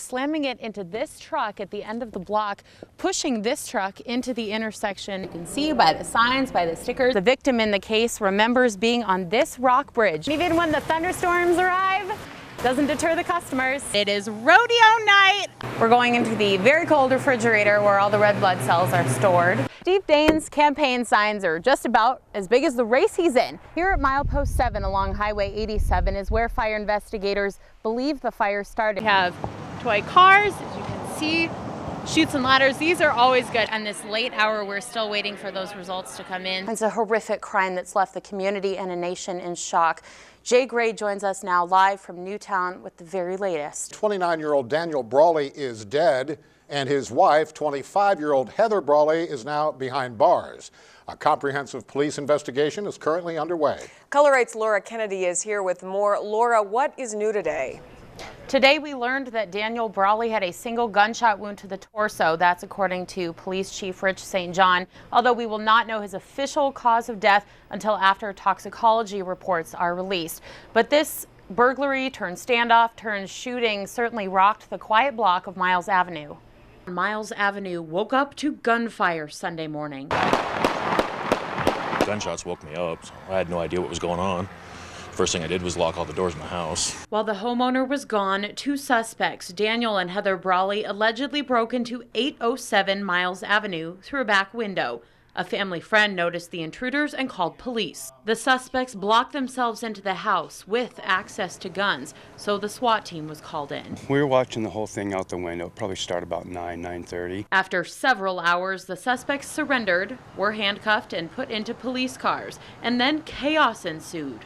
slamming it into this truck at the end of the block, pushing this truck into the intersection. You can see by the signs, by the stickers, the victim in the case remembers being on this rock bridge. Even when the thunderstorms arrive, doesn't deter the customers. It is rodeo night. We're going into the very cold refrigerator where all the red blood cells are stored. Steve Dane's campaign signs are just about as big as the race he's in. Here at milepost 7 along Highway 87 is where fire investigators believe the fire started. We have toy cars, as you can see, chutes and ladders. These are always good. And this late hour, we're still waiting for those results to come in. It's a horrific crime that's left the community and a nation in shock. Jay Gray joins us now live from Newtown with the very latest. 29-year-old Daniel Brawley is dead, and his wife, 25-year-old Heather Brawley, is now behind bars. A comprehensive police investigation is currently underway. Color 8's Laura Kennedy is here with more. Laura, what is new today? Today we learned that Daniel Brawley had a single gunshot wound to the torso. That's according to Police Chief Rich St. John, although we will not know his official cause of death until after toxicology reports are released. But this burglary turned standoff turned shooting certainly rocked the quiet block of Miles Avenue. Miles Avenue woke up to gunfire Sunday morning. Gunshots woke me up, so I had no idea what was going on. First thing I did was lock all the doors in the house. While the homeowner was gone, two suspects, Daniel and Heather Brawley, allegedly broke into 807 Miles Avenue through a back window. A family friend noticed the intruders and called police. The suspects blocked themselves into the house with access to guns, so the SWAT team was called in. We were watching the whole thing out the window. It probably started about 9:30. After several hours, the suspects surrendered, were handcuffed and put into police cars, and then chaos ensued.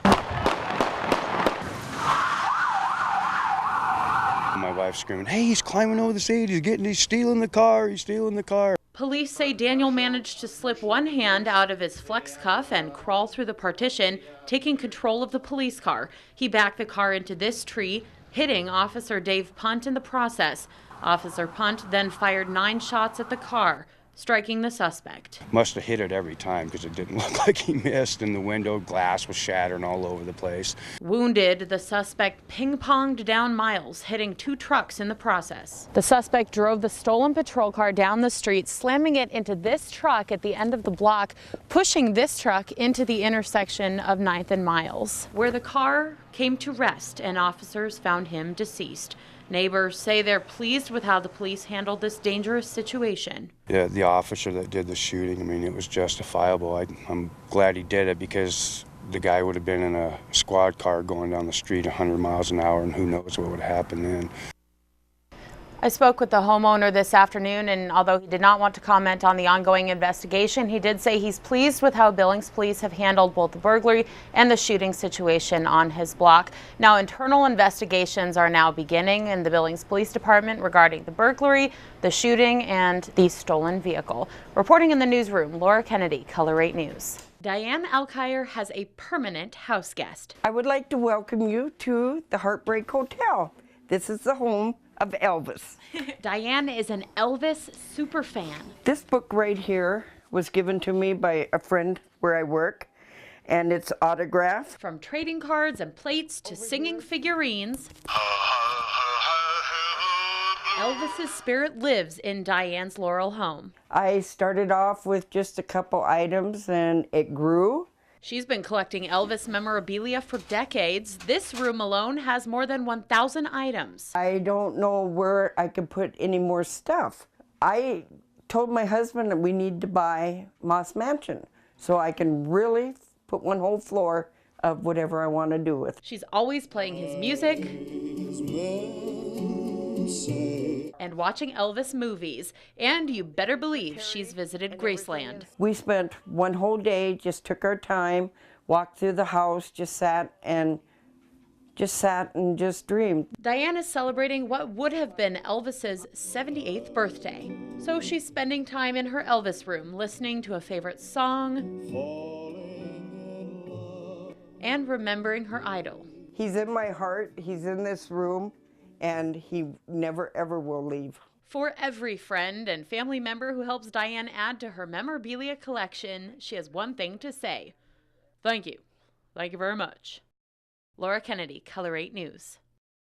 My wife screaming, "Hey, he's climbing over the seat, he's stealing the car, he's stealing the car." Police say Daniel managed to slip one hand out of his flex cuff and crawl through the partition, taking control of the police car. He backed the car into this tree, hitting Officer Dave Punt in the process. Officer Punt then fired 9 shots at the car, striking the suspect. Must have hit it every time because it didn't look like he missed, and the window glass was shattering all over the place. Wounded, the suspect ping-ponged down Miles, hitting 2 trucks in the process. The suspect drove the stolen patrol car down the street, slamming it into this truck at the end of the block, pushing this truck into the intersection of 9th and Miles, where the car came to rest and officers found him deceased. Neighbors say they're pleased with how the police handled this dangerous situation. Yeah, the officer that did the shooting, I mean, it was justifiable. I'm glad he did it because the guy would have been in a squad car going down the street 100 miles an hour, and who knows what would have happened then. I spoke with the homeowner this afternoon, and although he did not want to comment on the ongoing investigation, he did say he's pleased with how Billings police have handled both the burglary and the shooting situation on his block. Now, internal investigations are now beginning in the Billings Police Department regarding the burglary, the shooting, and the stolen vehicle. Reporting in the newsroom, Laura Kennedy, Color 8 News. Diane Alkire has a permanent house guest. I would like to welcome you to the Heartbreak Hotel. This is the home of Elvis. Diane is an Elvis superfan. This book right here was given to me by a friend where I work, and it's autographed. From trading cards and plates to singing figurines, Elvis's spirit lives in Diane's Laurel home. I started off with just a couple items and it grew. She's been collecting Elvis memorabilia for decades. This room alone has more than 1,000 items. I don't know where I could put any more stuff. I told my husband that we need to buy Moss Mansion so I can really put one whole floor of whatever I want to do with. She's always playing his music and watching Elvis movies. And you better believe she's visited Graceland. We spent one whole day, just took our time, walked through the house, just sat and just dreamed. Diane is celebrating what would have been Elvis's 78th birthday. So she's spending time in her Elvis room, listening to a favorite song and remembering her idol. He's in my heart, he's in this room, and he never ever will leave. For every friend and family member who helps Diane add to her memorabilia collection, she has one thing to say. Thank you. Thank you very much. Laura Kennedy, Color 8 News.